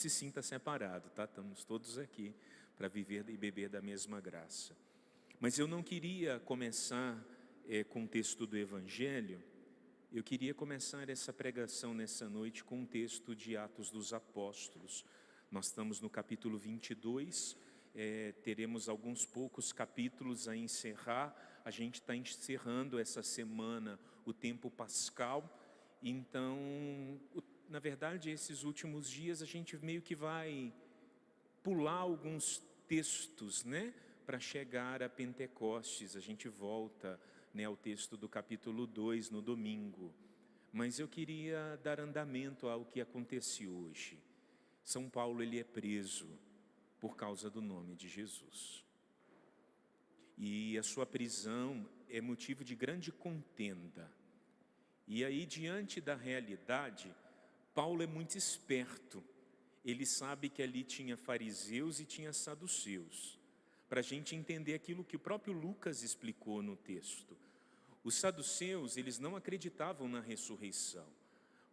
se sinta separado, tá? Estamos todos aqui para viver e beber da mesma graça. Mas eu não queria começar com o texto do Evangelho. Eu queria começar essa pregação nessa noite com um texto de Atos dos Apóstolos. Nós estamos no capítulo 22, teremos alguns poucos capítulos a encerrar. A gente está encerrando essa semana o tempo pascal. Então, na verdade, esses últimos dias a gente meio que vai pular alguns textos, né? Para chegar a Pentecostes. A gente volta, né, ao texto do capítulo 2 no domingo. Mas eu queria dar andamento ao que acontece hoje. São Paulo, ele é preso por causa do nome de Jesus. E a sua prisão é motivo de grande contenda. E aí, diante da realidade, Paulo é muito esperto. Ele sabe que ali tinha fariseus e tinha saduceus. Para a gente entender aquilo que o próprio Lucas explicou no texto. Os saduceus, eles não acreditavam na ressurreição.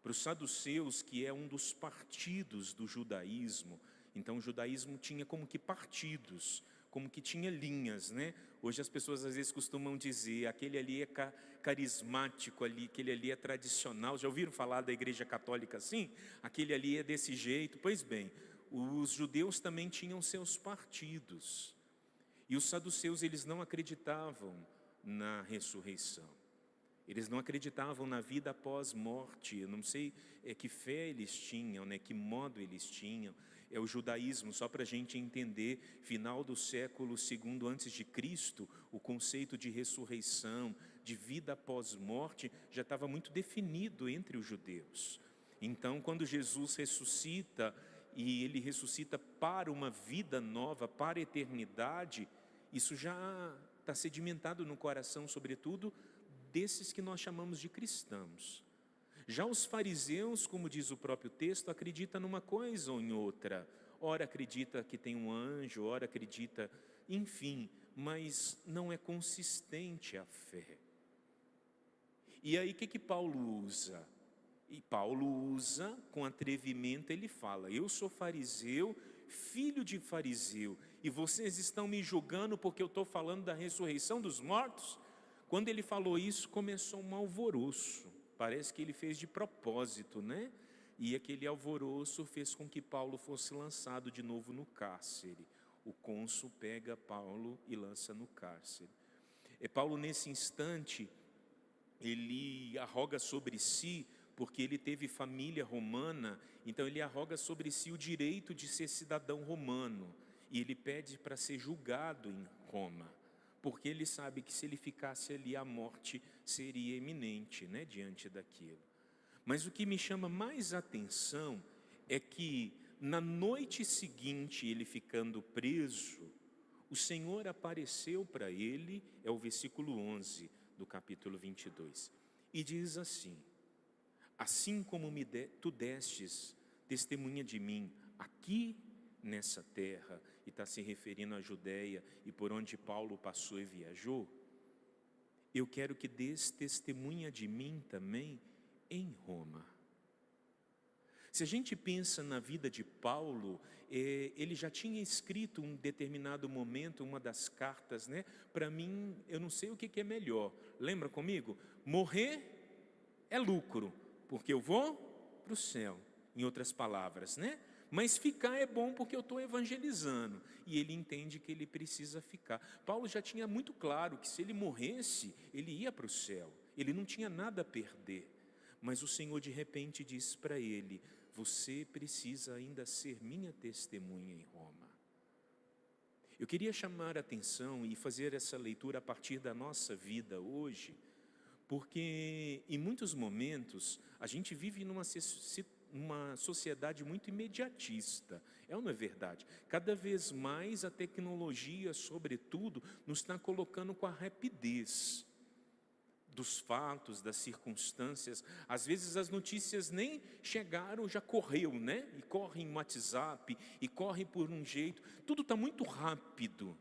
Para os saduceus, que é um dos partidos do judaísmo, então o judaísmo tinha como que partidos, como que tinha linhas, né? Hoje as pessoas às vezes costumam dizer, aquele ali é carismático, aquele ali é tradicional. Já ouviram falar da igreja católica assim? Aquele ali é desse jeito. Pois bem, os judeus também tinham seus partidos. E os saduceus, eles não acreditavam na ressurreição. Eles não acreditavam na vida após morte. Eu não sei que fé eles tinham, né? Que modo eles tinham. É o judaísmo, só para a gente entender, final do século II antes de Cristo, o conceito de ressurreição, de vida após morte, já estava muito definido entre os judeus. Então, quando Jesus ressuscita, e ele ressuscita para uma vida nova, para a eternidade, isso já está sedimentado no coração, sobretudo, desses que nós chamamos de cristãos. Já os fariseus, como diz o próprio texto, acreditam numa coisa ou em outra. Ora acredita que tem um anjo, ora acredita, enfim, mas não é consistente a fé. E aí o que Paulo usa? E Paulo usa com atrevimento, ele fala, eu sou fariseu, filho de fariseu, e vocês estão me julgando porque eu estou falando da ressurreição dos mortos? Quando ele falou isso, começou um alvoroço. Parece que ele fez de propósito, né? E aquele alvoroço fez com que Paulo fosse lançado de novo no cárcere. O cônsul pega Paulo e lança no cárcere. Paulo, nesse instante, ele arroga sobre si, porque ele teve família romana, então ele arroga sobre si o direito de ser cidadão romano. E ele pede para ser julgado em Roma. Porque ele sabe que se ele ficasse ali, a morte seria iminente, né, diante daquilo. Mas o que me chama mais atenção é que na noite seguinte, ele ficando preso, o Senhor apareceu para ele, é o versículo 11 do capítulo 22, e diz assim, assim como tu destes testemunha de mim aqui nessa terra, e está se referindo à Judéia e por onde Paulo passou e viajou, eu quero que dês testemunha de mim também em Roma. Se a gente pensa na vida de Paulo, ele já tinha escrito um determinado momento, uma das cartas, né? Para mim, eu não sei o que é melhor, lembra comigo? Morrer é lucro, porque eu vou para o céu, em outras palavras, né? Mas ficar é bom porque eu estou evangelizando. E ele entende que ele precisa ficar. Paulo já tinha muito claro que se ele morresse, ele ia para o céu. Ele não tinha nada a perder. Mas o Senhor de repente disse para ele, você precisa ainda ser minha testemunha em Roma. Eu queria chamar a atenção e fazer essa leitura a partir da nossa vida hoje, porque em muitos momentos a gente vive numa sociedade muito imediatista, é ou não é verdade? Cada vez mais a tecnologia, sobretudo, nos está colocando com a rapidez dos fatos, das circunstâncias. Às vezes as notícias nem chegaram, já correu, né? E corre em WhatsApp, e corre por um jeito, tudo está muito rápido.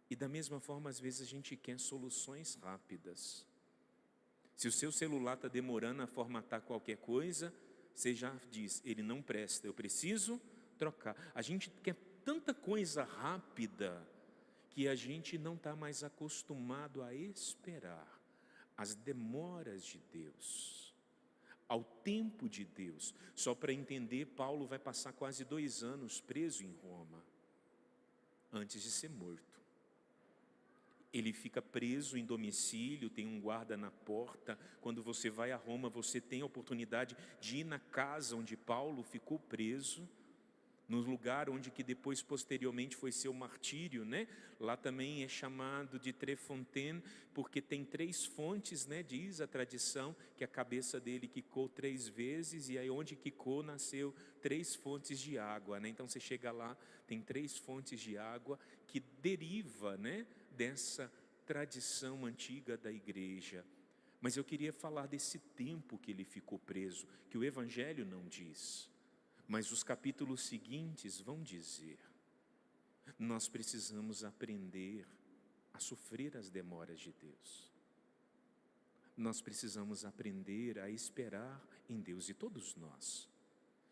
E da mesma forma, às vezes a gente quer soluções rápidas. Se o seu celular está demorando a formatar qualquer coisa, você já diz, ele não presta, eu preciso trocar. A gente quer tanta coisa rápida que a gente não está mais acostumado a esperar as demoras de Deus, ao tempo de Deus. Só para entender, Paulo vai passar quase 2 anos preso em Roma, antes de ser morto. Ele fica preso em domicílio, tem um guarda na porta. Quando você vai a Roma, você tem a oportunidade de ir na casa onde Paulo ficou preso, no lugar onde que depois, posteriormente, foi seu martírio, né? Lá também é chamado de Trefontaine, porque tem 3 fontes, né? Diz a tradição que a cabeça dele quicou 3 vezes, e aí onde quicou nasceu 3 fontes de água, né? Então você chega lá, tem 3 fontes de água que deriva, né? Dessa tradição antiga da igreja. Mas eu queria falar desse tempo que ele ficou preso, que o Evangelho não diz. Mas os capítulos seguintes vão dizer. Nós precisamos aprender a sofrer as demoras de Deus. Nós precisamos aprender a esperar em Deus, e todos nós.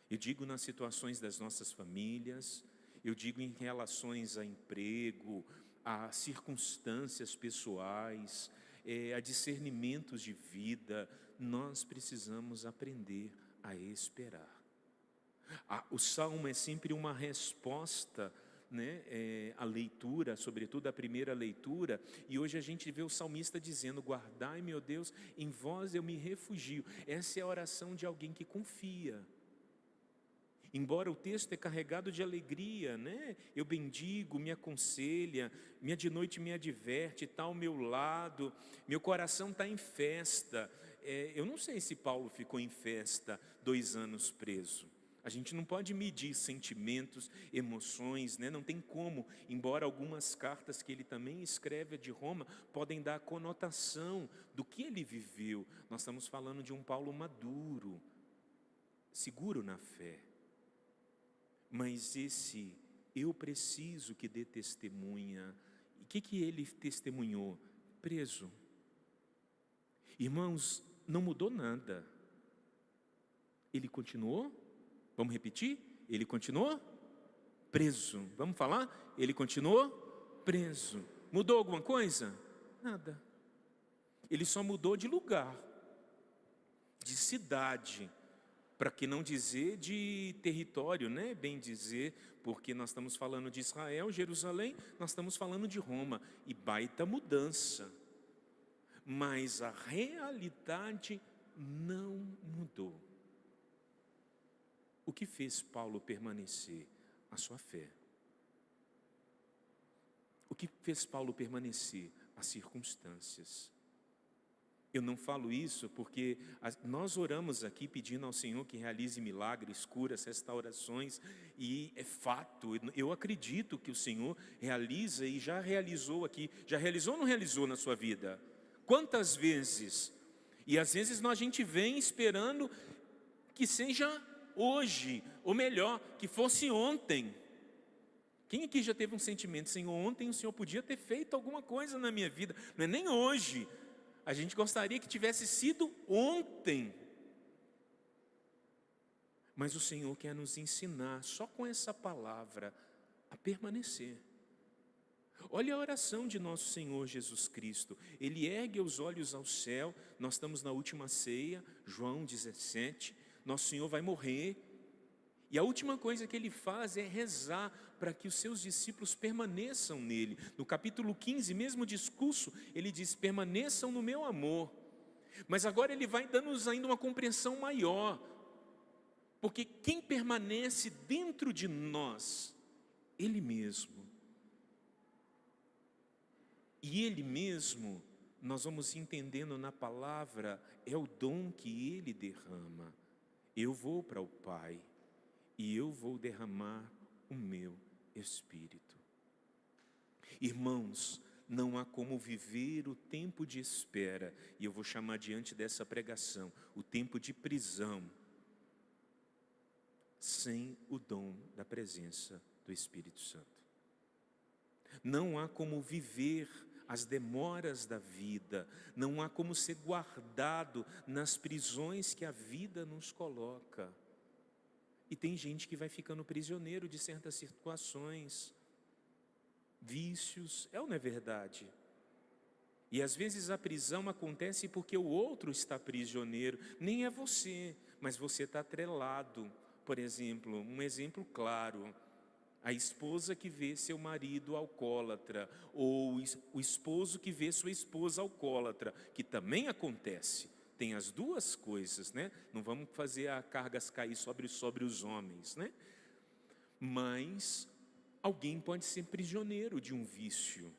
Eu digo nas situações das nossas famílias, eu digo em relações a emprego, a circunstâncias pessoais, a discernimentos de vida. Nós precisamos aprender a esperar. O Salmo é sempre uma resposta, né, à leitura, sobretudo a primeira leitura, e hoje a gente vê o salmista dizendo: guardai, meu Deus, em vós eu me refugio. Essa é a oração de alguém que confia. Embora o texto é carregado de alegria, né? Eu bendigo, me aconselha, de noite me adverte, está ao meu lado, meu coração está em festa. Eu não sei se Paulo ficou em festa 2 anos preso. A gente não pode medir sentimentos, emoções, né? Não tem como, embora algumas cartas que ele também escreve de Roma podem dar conotação do que ele viveu. Nós estamos falando de um Paulo maduro, seguro na fé. Mas esse eu preciso que dê testemunha. E o que ele testemunhou? Preso. Irmãos, não mudou nada. Ele continuou? Vamos repetir? Ele continuou preso. Vamos falar? Ele continuou preso. Mudou alguma coisa? Nada. Ele só mudou de lugar, de cidade, para que não dizer de território, né? Bem dizer, porque nós estamos falando de Israel, Jerusalém, nós estamos falando de Roma, e baita mudança. Mas a realidade não mudou. O que fez Paulo permanecer? A sua fé. O que fez Paulo permanecer? As circunstâncias. Eu não falo isso porque nós oramos aqui pedindo ao Senhor que realize milagres, curas, restaurações, e é fato, eu acredito que o Senhor realiza e já realizou aqui. Já realizou ou não realizou na sua vida? Quantas vezes? E às vezes a gente vem esperando que seja hoje, ou melhor, que fosse ontem. Quem aqui já teve um sentimento: Senhor, ontem o Senhor podia ter feito alguma coisa na minha vida, não é nem hoje. A gente gostaria que tivesse sido ontem. Mas o Senhor quer nos ensinar, só com essa palavra, a permanecer. Olha a oração de nosso Senhor Jesus Cristo. Ele ergue os olhos ao céu. Nós estamos na última ceia, João 17. Nosso Senhor vai morrer, e a última coisa que ele faz é rezar para que os seus discípulos permaneçam nele. No capítulo 15, mesmo discurso, ele diz: permaneçam no meu amor. Mas agora ele vai dando-nos ainda uma compreensão maior, porque quem permanece dentro de nós? Ele mesmo. E ele mesmo, nós vamos entendendo na palavra, é o dom que ele derrama. Eu vou para o Pai e eu vou derramar o meu Espírito. Irmãos, não há como viver o tempo de espera, e eu vou chamar diante dessa pregação, o tempo de prisão, sem o dom da presença do Espírito Santo. Não há como viver as demoras da vida, não há como ser guardado nas prisões que a vida nos coloca. E tem gente que vai ficando prisioneiro de certas situações, vícios, é ou não é verdade? E às vezes a prisão acontece porque o outro está prisioneiro, nem é você, mas você está atrelado. Por exemplo, um exemplo claro, a esposa que vê seu marido alcoólatra, ou o esposo que vê sua esposa alcoólatra, que também acontece. Tem as duas coisas, né? Não vamos fazer a cargas cair sobre os homens, né? Mas alguém pode ser prisioneiro de um vício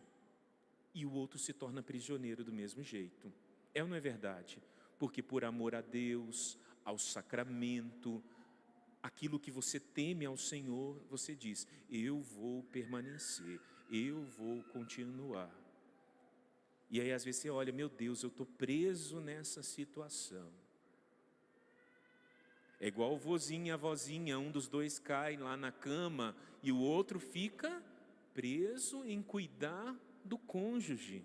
e o outro se torna prisioneiro do mesmo jeito. É ou não é verdade? Porque por amor a Deus, ao sacramento, aquilo que você teme ao Senhor, você diz: eu vou permanecer, eu vou continuar. E aí às vezes você olha, meu Deus, eu estou preso nessa situação. É igual o vozinho e a vozinha, um dos dois cai lá na cama e o outro fica preso em cuidar do cônjuge.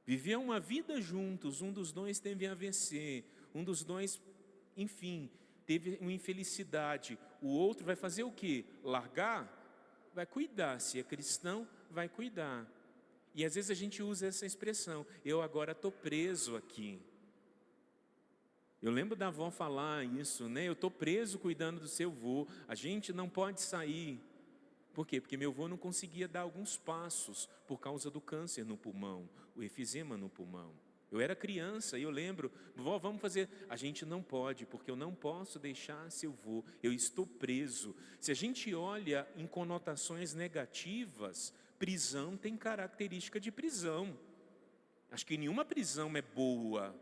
Viver uma vida juntos, um dos dois teve AVC, um dos dois, enfim, teve uma infelicidade. O outro vai fazer o quê? Largar? Vai cuidar. Se é cristão, vai cuidar. E às vezes a gente usa essa expressão: eu agora estou preso aqui. Eu lembro da avó falar isso, né? Eu estou preso cuidando do seu avô, a gente não pode sair. Por quê? Porque meu avô não conseguia dar alguns passos por causa do câncer no pulmão, o efizema no pulmão. Eu era criança e eu lembro, vó, vamos fazer. A gente não pode, porque eu não posso deixar seu avô, eu estou preso. Se a gente olha em conotações negativas, prisão tem característica de prisão. Acho que nenhuma prisão é boa.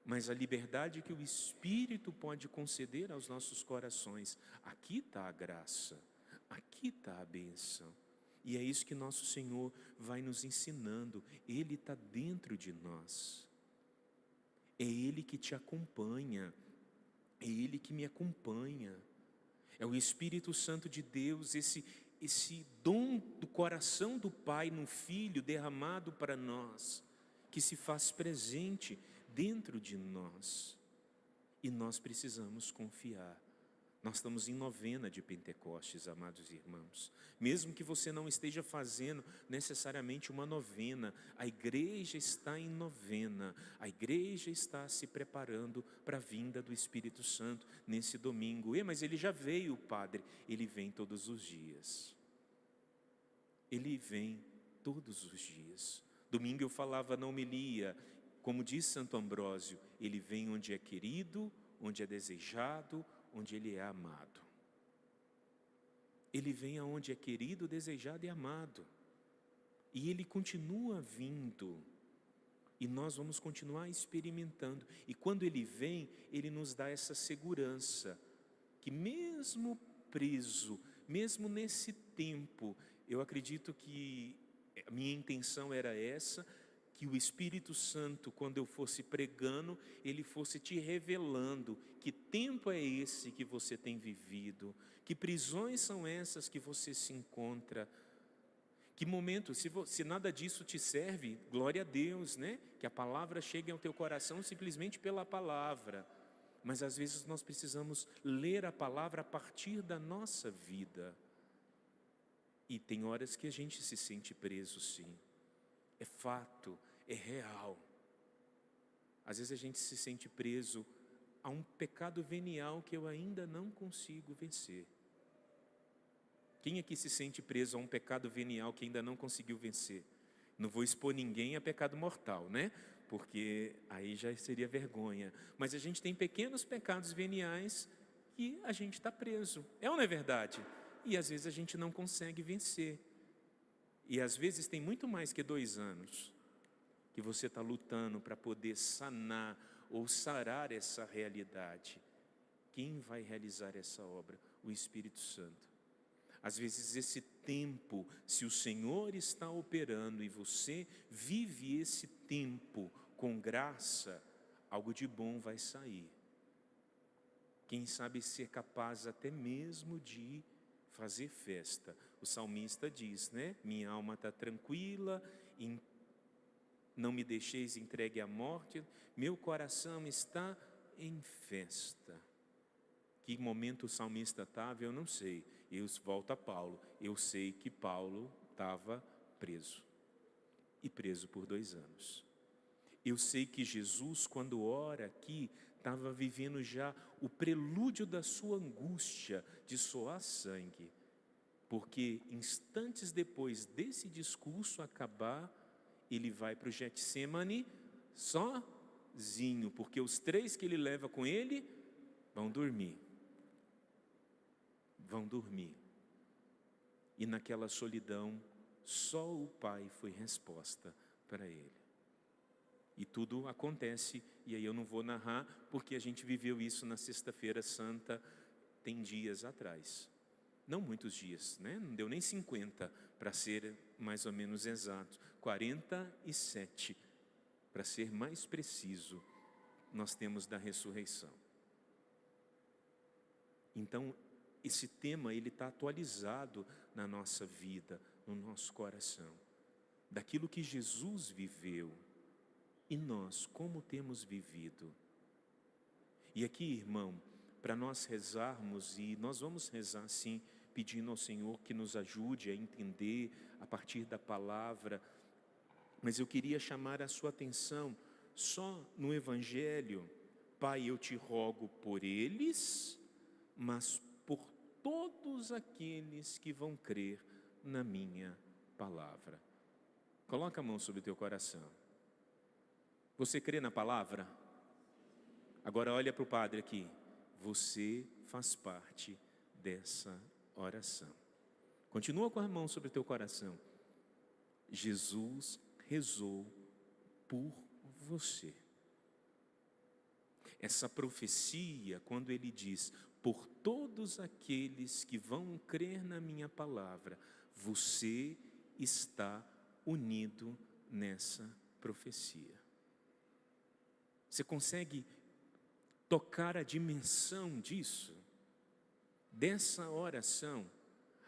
Mas a liberdade que o Espírito pode conceder aos nossos corações, aqui está a graça, aqui está a bênção. E é isso que nosso Senhor vai nos ensinando, Ele está dentro de nós. É Ele que te acompanha, é Ele que me acompanha. É o Espírito Santo de Deus, esse dom do coração do Pai no Filho derramado para nós, que se faz presente dentro de nós. E nós precisamos confiar. Nós estamos em novena de Pentecostes, amados irmãos. Mesmo que você não esteja fazendo necessariamente uma novena, a igreja está em novena. A igreja está se preparando para a vinda do Espírito Santo nesse domingo. Mas ele já veio, Padre. Ele vem todos os dias. Ele vem todos os dias. Domingo eu falava na homilia, como diz Santo Ambrósio, ele vem onde é querido, onde é desejado, onde ele é amado. Ele vem aonde é querido, desejado e amado. E ele continua vindo. E nós vamos continuar experimentando. E quando ele vem, ele nos dá essa segurança, que mesmo preso, mesmo nesse tempo, eu acredito que a minha intenção era essa, que o Espírito Santo, quando eu fosse pregando, ele fosse te revelando que tempo é esse que você tem vivido, que prisões são essas que você se encontra, que momento, se nada disso te serve, glória a Deus, né? Que a palavra chegue ao teu coração simplesmente pela palavra, mas às vezes nós precisamos ler a palavra a partir da nossa vida, e tem horas que a gente se sente preso, sim. É fato, é real. Às vezes a gente se sente preso a um pecado venial que eu ainda não consigo vencer. Quem aqui se sente preso a um pecado venial que ainda não conseguiu vencer? Não vou expor ninguém a pecado mortal, né? Porque aí já seria vergonha. Mas a gente tem pequenos pecados veniais que a gente está preso. É ou não é verdade? E às vezes a gente não consegue vencer. E às vezes tem muito mais que 2 anos que você está lutando para poder sanar ou sarar essa realidade. Quem vai realizar essa obra? O Espírito Santo. Às vezes esse tempo, se o Senhor está operando e você vive esse tempo com graça, algo de bom vai sair. Quem sabe ser capaz até mesmo de fazer festa. O salmista diz, né? Minha alma está tranquila, não me deixeis entregue à morte, meu coração está em festa. Que momento o salmista estava, eu não sei. Volta a Paulo. Eu sei que Paulo estava preso. E preso por 2 anos. Eu sei que Jesus, quando ora aqui, estava vivendo já o prelúdio da sua angústia de suar sangue. Porque instantes depois desse discurso acabar, ele vai para o Getsemane sozinho. Porque os 3 que ele leva com ele vão dormir. Vão dormir. E naquela solidão, só o Pai foi resposta para ele. E tudo acontece, e aí eu não vou narrar, porque a gente viveu isso na Sexta-feira Santa, tem dias atrás. Não muitos dias, né? Não deu nem 50, para ser mais ou menos exato. 47, para ser mais preciso, nós temos da ressurreição. Então, esse tema, ele está atualizado na nossa vida, no nosso coração. Daquilo que Jesus viveu. E nós, como temos vivido? E aqui, irmão, para nós rezarmos, e nós vamos rezar sim, pedindo ao Senhor que nos ajude a entender a partir da palavra. Mas eu queria chamar a sua atenção só no Evangelho. Pai, eu te rogo por eles, mas por todos aqueles que vão crer na minha palavra. Coloca a mão sobre o teu coração. Você crê na palavra? Agora olha para o padre aqui. Você faz parte dessa oração. Continua com a mão sobre o teu coração. Jesus rezou por você. Essa profecia, quando ele diz, por todos aqueles que vão crer na minha palavra, você está unido nessa profecia. Você consegue tocar a dimensão disso? Dessa oração,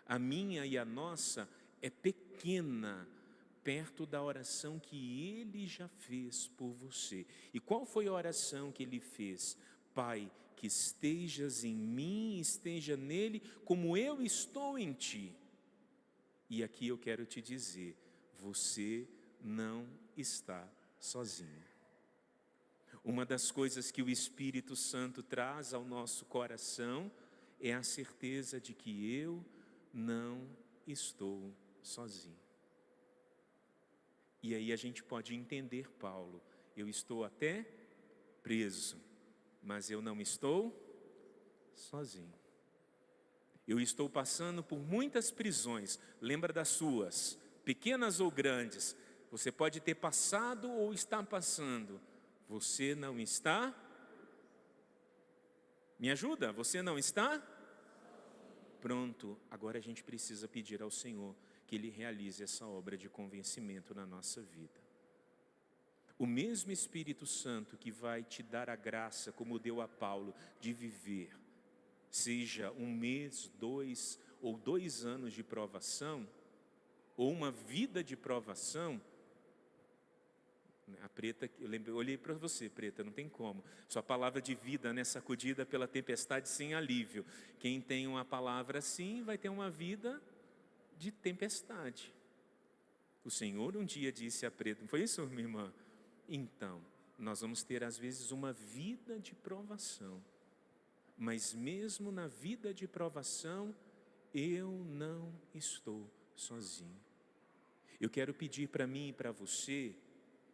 a minha e a nossa é pequena, perto da oração que ele já fez por você. E qual foi a oração que ele fez? Pai, que estejas em mim, esteja nele, como eu estou em ti. E aqui eu quero te dizer, você não está sozinho. Uma das coisas que o Espírito Santo traz ao nosso coração é a certeza de que eu não estou sozinho. E aí a gente pode entender Paulo, eu estou até preso, mas eu não estou sozinho. Eu estou passando por muitas prisões, lembra das suas, pequenas ou grandes, você pode ter passado ou está passando. Você não está? Me ajuda? Você não está? Pronto, agora a gente precisa pedir ao Senhor que Ele realize essa obra de convencimento na nossa vida. O mesmo Espírito Santo que vai te dar a graça, como deu a Paulo, de viver, seja 1 mês, 2 ou 2 anos de provação, ou uma vida de provação. A Preta, eu olhei para você, Preta, não tem como. Sua palavra de vida, né, sacudida pela tempestade sem alívio. Quem tem uma palavra assim, vai ter uma vida de tempestade. O Senhor um dia disse a Preta, não foi isso, minha irmã? Então, nós vamos ter às vezes uma vida de provação. Mas mesmo na vida de provação, eu não estou sozinho. Eu quero pedir para mim e para você,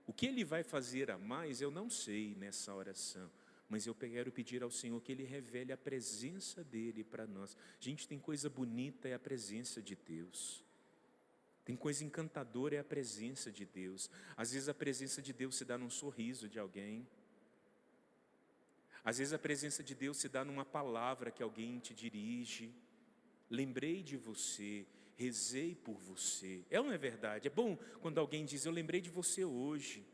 o que Ele vai fazer a mais, eu não sei nessa oração, mas eu quero pedir ao Senhor que Ele revele a presença dEle para nós. Gente, tem coisa bonita, é a presença de Deus. Tem coisa encantadora, é a presença de Deus. Às vezes a presença de Deus se dá num sorriso de alguém. Às vezes a presença de Deus se dá numa palavra que alguém te dirige. Lembrei de você, rezei por você. É ou não é verdade? É bom quando alguém diz, eu lembrei de você hoje.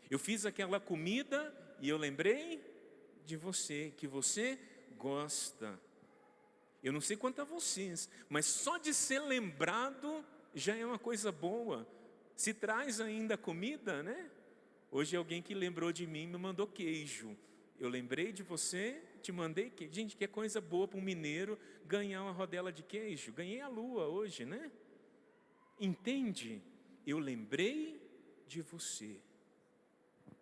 Eu fiz aquela comida e eu lembrei de você, que você gosta. Eu não sei quanto a vocês, mas só de ser lembrado já é uma coisa boa. Se traz ainda comida, né? Hoje alguém que lembrou de mim me mandou queijo. Eu lembrei de você, Te mandei, gente, que coisa boa para um mineiro ganhar uma rodela de queijo. Ganhei a lua hoje, né? Entende? Eu lembrei de você.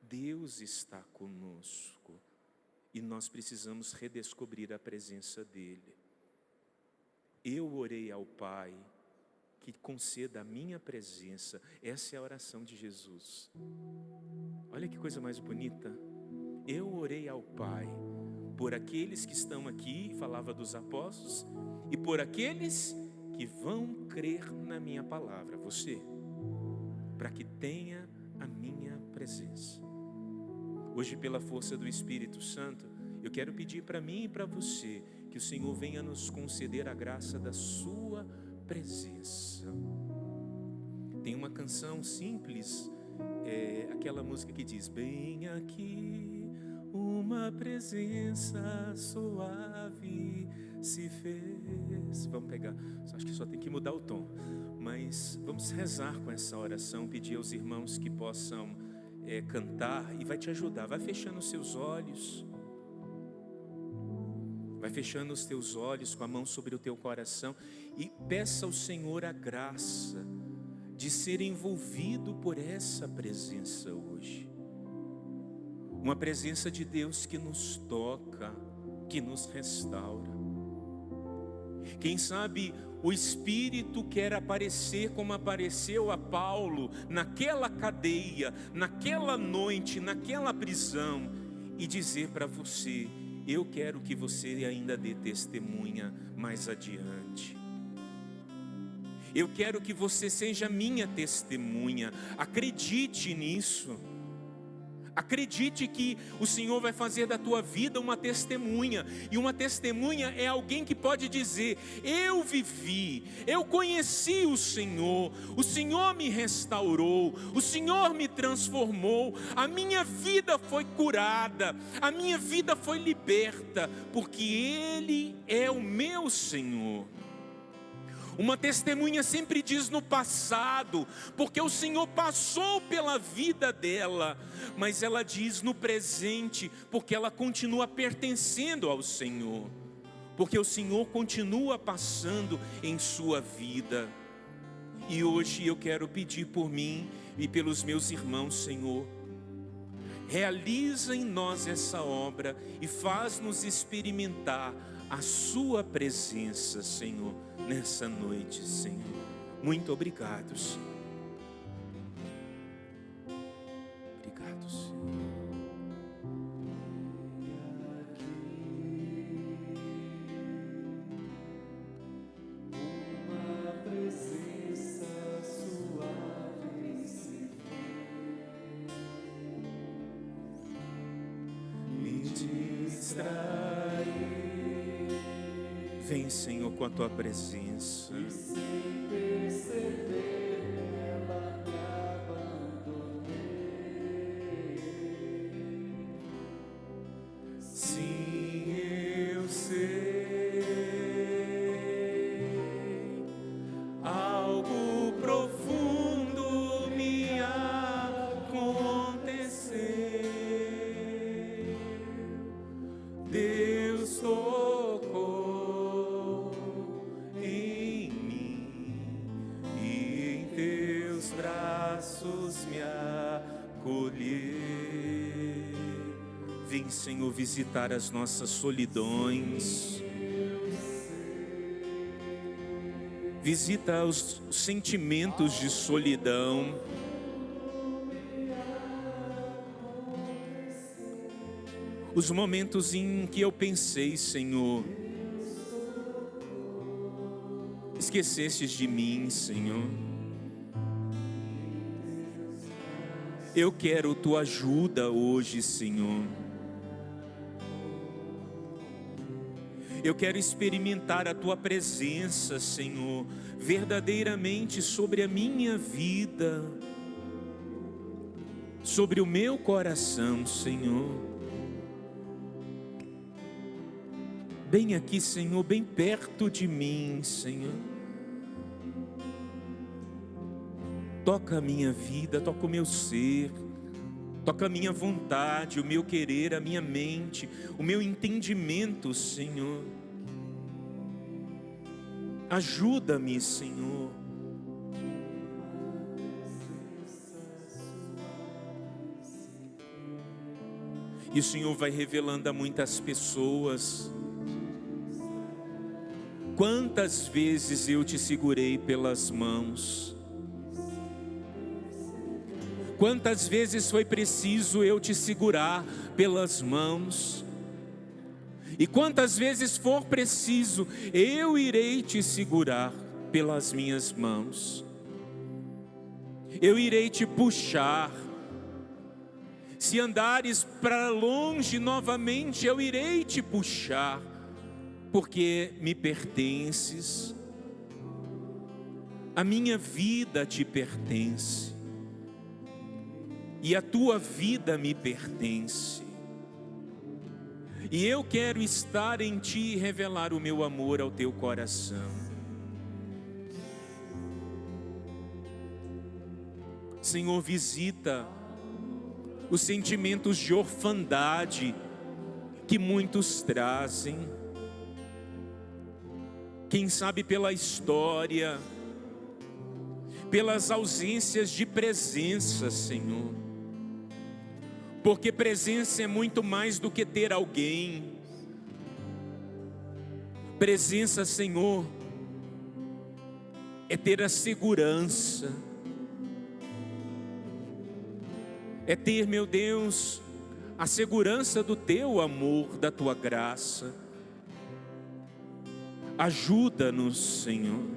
Deus está conosco e nós precisamos redescobrir a presença dEle. Eu orei ao Pai que conceda a minha presença. Essa é a oração de Jesus. Olha que coisa mais bonita. Eu orei ao Pai por aqueles que estão aqui, falava dos apóstolos, e por aqueles que vão crer na minha palavra, você, para que tenha a minha presença. Hoje, pela força do Espírito Santo, eu quero pedir para mim e para você que o Senhor venha nos conceder a graça da sua presença. Tem uma canção simples, aquela música que diz: bem aqui uma presença suave se fez. Vamos pegar, acho que só tem que mudar o tom, mas vamos rezar com essa oração, pedir aos irmãos que possam cantar, e vai te ajudar. Vai fechando os seus olhos, vai fechando os teus olhos com a mão sobre o teu coração e peça ao Senhor a graça de ser envolvido por essa presença hoje. Uma presença de Deus que nos toca, que nos restaura. Quem sabe o Espírito quer aparecer como apareceu a Paulo naquela cadeia, naquela noite, naquela prisão, e dizer para você: eu quero que você ainda dê testemunha mais adiante. Eu quero que você seja minha testemunha. Acredite nisso. Acredite que o Senhor vai fazer da tua vida uma testemunha. E uma testemunha é alguém que pode dizer: eu vivi, eu conheci o Senhor me restaurou, o Senhor me transformou, a minha vida foi curada, a minha vida foi liberta, porque Ele é o meu Senhor. Uma testemunha sempre diz no passado, porque o Senhor passou pela vida dela, mas ela diz no presente, porque ela continua pertencendo ao Senhor, porque o Senhor continua passando em sua vida. E hoje eu quero pedir por mim e pelos meus irmãos: Senhor, realiza em nós essa obra e faz-nos experimentar a sua presença, Senhor, nessa noite, Senhor. Muito obrigado, Senhor. Obrigado, Senhor. Uma presença suave se me distrai. Vem, Senhor, com a tua presença. E sem perceber ela me abandonei. Sim, eu sei, algo profundo me aconteceu. Deus tocou em mim e em teus braços me acolheu. Vem, Senhor, visitar as nossas solidões. Visita os sentimentos de solidão. Os momentos em que eu pensei: Senhor, esquecestes de mim, Senhor. Eu quero tua ajuda hoje, Senhor. Eu quero experimentar a tua presença, Senhor, verdadeiramente sobre a minha vida, sobre o meu coração, Senhor. Bem aqui, Senhor, bem perto de mim, Senhor. Toca a minha vida, toca o meu ser, Toca a minha vontade, o meu querer, a minha mente, o meu entendimento, Senhor. Ajuda-me, Senhor. E o Senhor vai revelando a muitas pessoas. Quantas vezes eu te segurei pelas mãos? Quantas vezes foi preciso eu te segurar pelas mãos? E quantas vezes for preciso, eu irei te segurar pelas minhas mãos. Eu irei te puxar. Se andares para longe novamente, eu irei te puxar, porque me pertences. A minha vida te pertence. E a tua vida me pertence. E eu quero estar em ti e revelar o meu amor ao teu coração. Senhor, visita os sentimentos de orfandade que muitos trazem. Quem sabe pela história, pelas ausências de presença, Senhor. Porque presença é muito mais do que ter alguém. Presença, Senhor, é ter a segurança. É ter, meu Deus, a segurança do teu amor, da tua graça. Ajuda-nos, Senhor.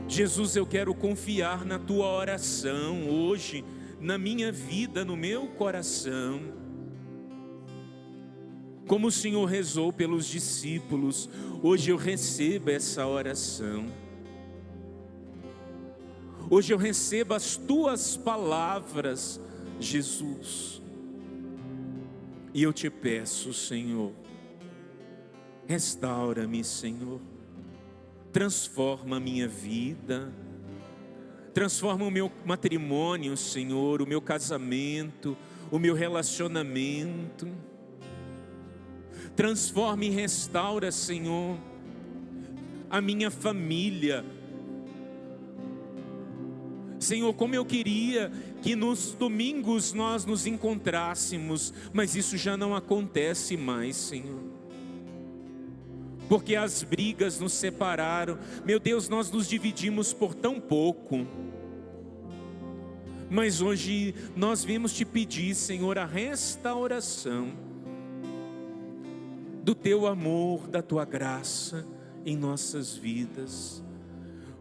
Jesus, eu quero confiar na tua oração hoje, na minha vida, no meu coração. Como o Senhor rezou pelos discípulos, hoje eu recebo essa oração. Hoje eu recebo as tuas palavras, Jesus. E eu te peço, Senhor, restaura-me, Senhor. Transforma a minha vida. Transforma o meu matrimônio, Senhor, o meu casamento, o meu relacionamento. Transforma e restaura, Senhor, a minha família. Senhor, como eu queria que nos domingos nós nos encontrássemos, mas isso já não acontece mais, Senhor. Porque as brigas nos separaram. Meu Deus, nós nos dividimos por tão pouco. Mas hoje nós viemos te pedir, Senhor, a restauração do teu amor, da tua graça em nossas vidas.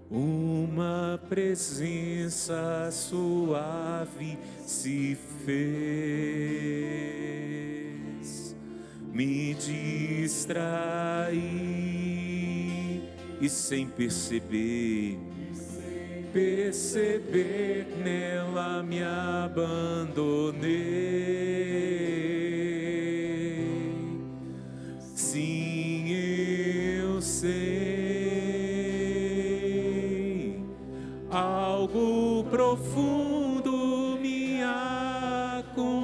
Uma presença suave se fez me distrair e sem perceber nela me abandonei. Sim, eu sei, algo profundo me aconteceu.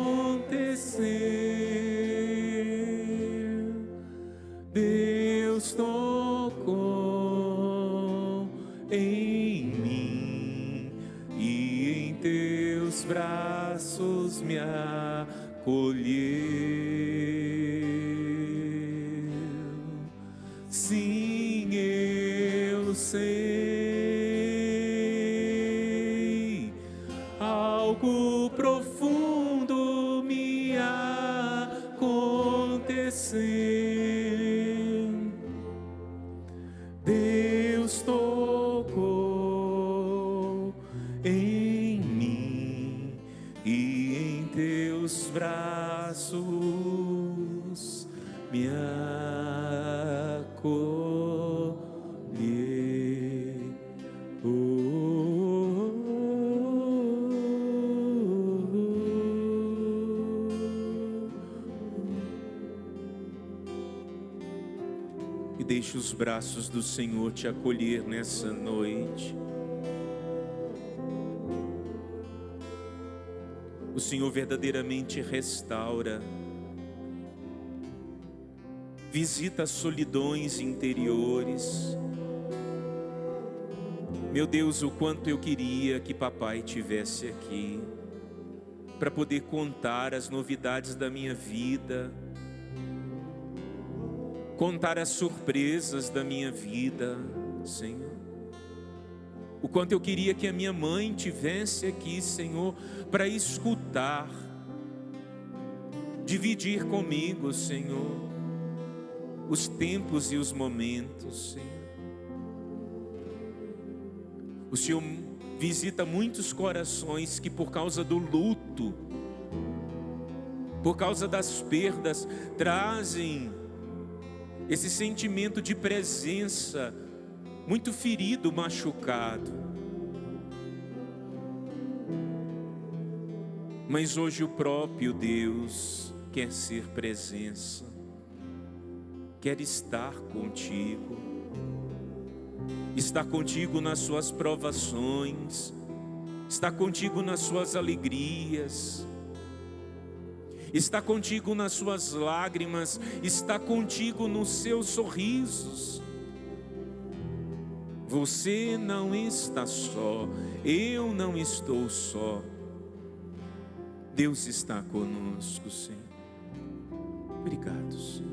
Deus tocou em mim e em teus braços me acolheu. Sim, eu sei, algo profundo me aconteceu. Deus tocou em mim e em teus braços me acolheu. E deixe os braços do Senhor te acolher nessa noite. Senhor verdadeiramente restaura. Visita as solidões interiores. Meu Deus, o quanto eu queria que papai tivesse aqui, para poder contar as novidades da minha vida, contar as surpresas da minha vida, Senhor. O quanto eu queria que a minha mãe tivesse aqui, Senhor, para escutar, dividir comigo, Senhor, os tempos e os momentos, Senhor. O Senhor visita muitos corações que por causa do luto, por causa das perdas, trazem esse sentimento de presença muito ferido, machucado. Mas hoje o próprio Deus quer ser presença, quer estar contigo. Está contigo nas suas provações, está contigo nas suas alegrias, está contigo nas suas lágrimas, está contigo nos seus sorrisos. Você não está só, eu não estou só. Deus está conosco, Senhor. Obrigado, Senhor.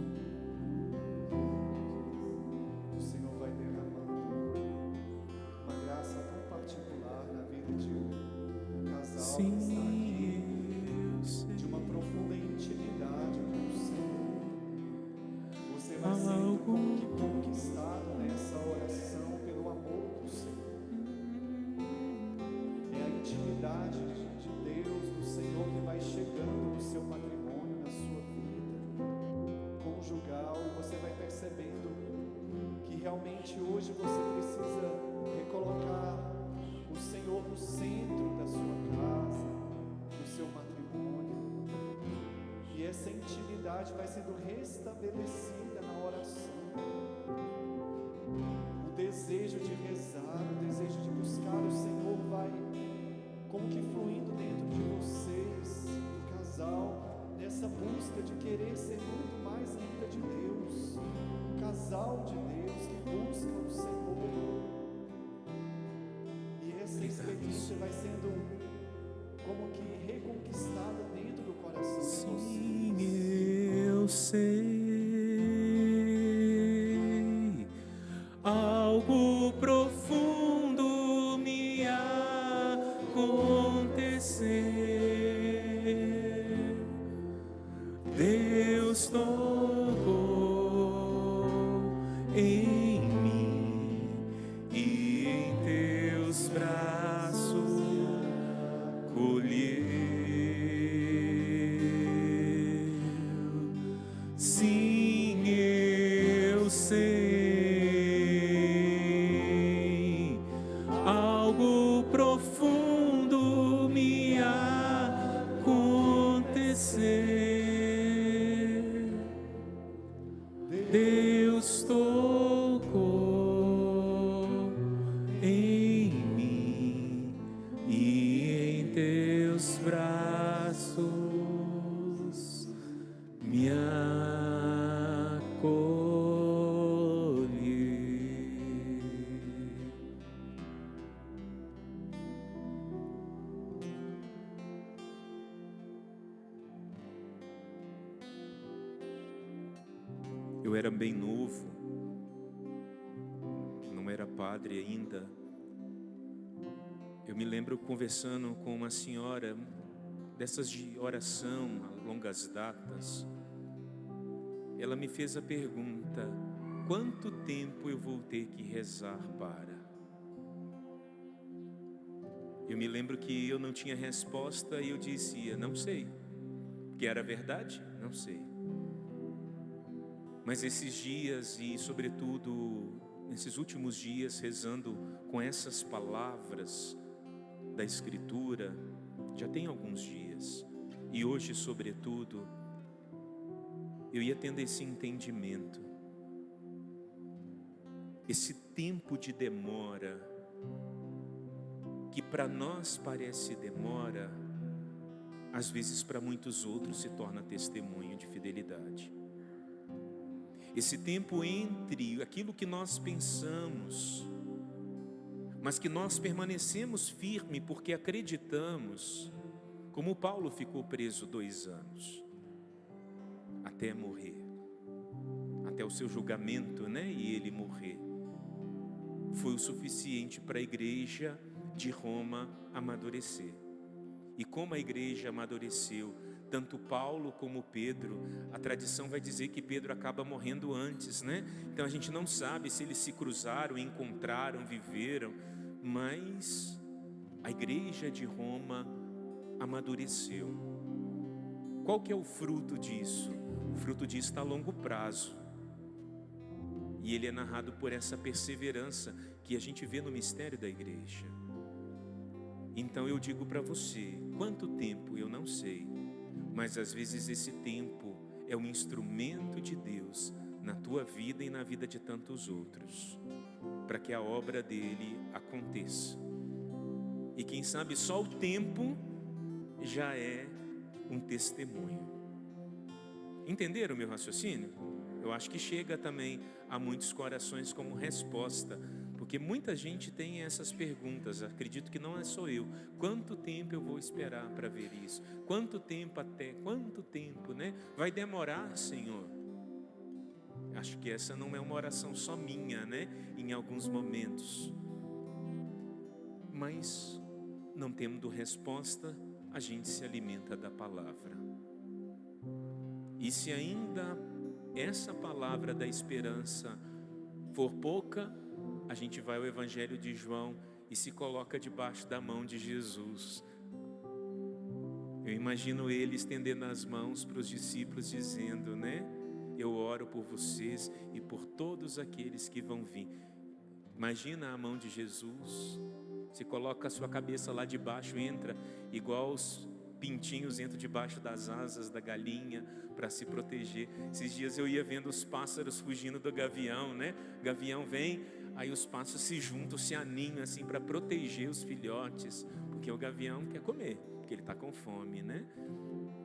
Hoje você precisa recolocar o Senhor no centro da sua casa, do seu matrimônio, e essa intimidade vai sendo restabelecida na oração. O desejo de rezar, o desejo de buscar o Senhor vai como que fluindo dentro de vocês, do casal, nessa busca de querer ser muito mais ainda de Deus, um casal de Deus que busca o Senhor. E essa experiência vai sendo como que reconquistada dentro do coração de vocês. Sim, eu sei. Algo profundo me aconteceu. Deus tocou em mim e em teus braços colheu. Sim, eu sei, algo profundo me aconteceu. Deus tocou em mim e em teus braços me acolheu. Eu era bem novo, não era padre ainda. Eu me lembro conversando com uma senhora dessas de oração a longas datas. Ela me fez a pergunta: quanto tempo eu vou ter que rezar para? Eu me lembro que eu não tinha resposta e eu dizia: não sei. Que era verdade? Não sei. Mas esses dias e sobretudo nesses últimos dias, rezando com essas palavras da Escritura, já tem alguns dias, e hoje sobretudo, eu ia tendo esse entendimento, esse tempo de demora, que para nós parece demora, às vezes para muitos outros se torna testemunho de fidelidade. Esse tempo entre aquilo que nós pensamos, mas que nós permanecemos firmes porque acreditamos, como Paulo ficou preso 2 anos, até morrer, até o seu julgamento, né? E ele morrer, foi o suficiente para a igreja de Roma amadurecer. E como a igreja amadureceu, tanto Paulo como Pedro, a tradição vai dizer que Pedro acaba morrendo antes, né? Então a gente não sabe se eles se cruzaram, encontraram, viveram, mas a igreja de Roma amadureceu. Qual que é o fruto disso? O fruto disso está a longo prazo. E ele é narrado por essa perseverança que a gente vê no mistério da igreja. Então eu digo para você, quanto tempo eu não sei, mas às vezes esse tempo é um instrumento de Deus na tua vida e na vida de tantos outros, para que a obra dele aconteça. E quem sabe só o tempo já é um testemunho. Entenderam o meu raciocínio? Eu acho que chega também a muitos corações como resposta, porque muita gente tem essas perguntas, acredito que não é só eu. Quanto tempo eu vou esperar para ver isso? Quanto tempo, né? Vai demorar, Senhor? Acho que essa não é uma oração só minha, né? Em alguns momentos. Mas, não tendo resposta, a gente se alimenta da palavra. E se ainda essa palavra da esperança for pouca, a gente vai ao Evangelho de João e se coloca debaixo da mão de Jesus. Eu imagino ele estendendo as mãos para os discípulos dizendo, né? Eu oro por vocês e por todos aqueles que vão vir. Imagina a mão de Jesus, você coloca a sua cabeça lá debaixo, entra igual os pintinhos entram debaixo das asas da galinha para se proteger. Esses dias eu ia vendo os pássaros fugindo do gavião, né? O gavião vem, aí os pássaros se juntam, se aninham assim para proteger os filhotes, porque o gavião quer comer, porque ele está com fome, né?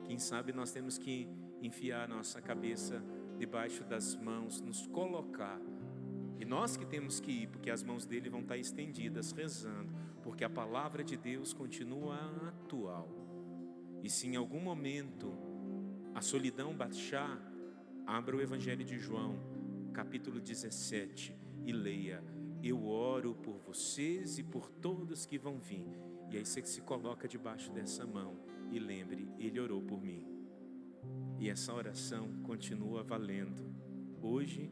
Quem sabe nós temos que enfiar nossa cabeça debaixo das mãos, nos colocar. E nós que temos que ir, porque as mãos dele vão estar estendidas, rezando, porque a palavra de Deus continua atual. E se em algum momento a solidão baixar, abra o Evangelho de João, capítulo 17, e leia: eu oro por vocês e por todos que vão vir. E aí você se coloca debaixo dessa mão e lembre, ele orou por mim. E essa oração continua valendo hoje